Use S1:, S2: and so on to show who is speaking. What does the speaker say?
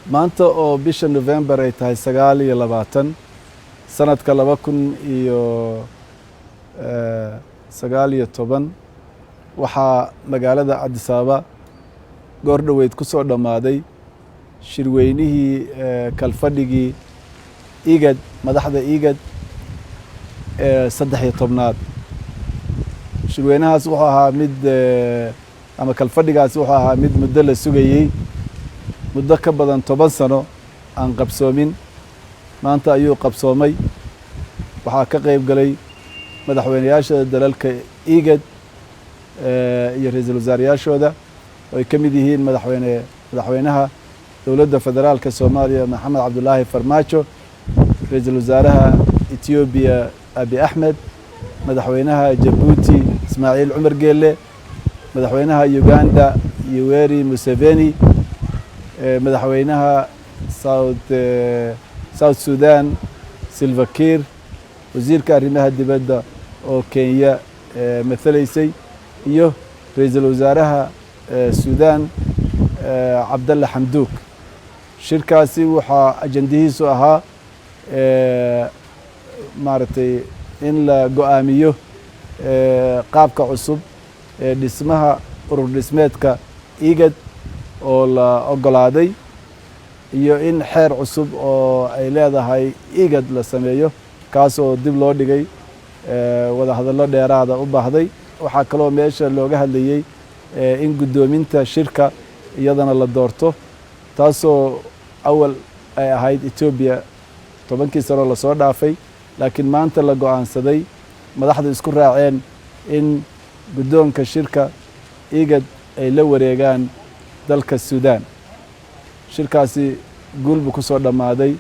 S1: maanta oo bisha November ay tahay 29 sanadka 2019 waxaa magaalada Addis Ababa goor dhaweyd ku soo dhamaaday shirweynihii kalfadhigii IGAD madaxda IGAD 13 shirweynahaas wuxuu ahaa mid ama kalfadhigaas wuxuu ahaa mid muddo la sugayay muddo ka badan 10 sano aan qabsoomin maanta ayuu qabsoomay waxaa ka qayb galay madaxweynayaasha dalalka IGAD iyo ra'iisul wasaarayaashooda oo ka mid yihiin madaxweynaha dowladda federaalka Soomaaliya Maxamed Cabdullaahi Farmaajo ra'iisul wasaaraha Ethiopia Abiy Ahmed madaxweynaha Djibouti Ismaaciil Cumar Geelle madaxweynaha Uganda Yoweri Museveni madaxweynaha South Sudan Salva Kiir wasiirka arrimaha dibadda oo Kenya matalaysay iyo ra'iisul wasaaraha Sudan Abdalla Hamdok shirkaasi waxa ajandihiisu ahaa maartay in la go'aamiyo qaabka cusub ee dhismaha urur dhismeedka IGAD oo la ogolaaday iyo in xeer cusub oo ay leedahay IGAD la sameeyo kaas oo dib loo dhigay wada hadallo dheeraada u baahday waxaa kaloo meesha looga hadlayay in gudoominta shirka iyadana la doorto taasoo awal ay ahayd Ethiopia 10 sano la soo dhaafay laakiin maanta la go'aansaday madaxda isku raaceen in gudoonka shirka IGAD ay la wareegaan dalka Sudan shirkaasi guul buu ku soo dhamaaday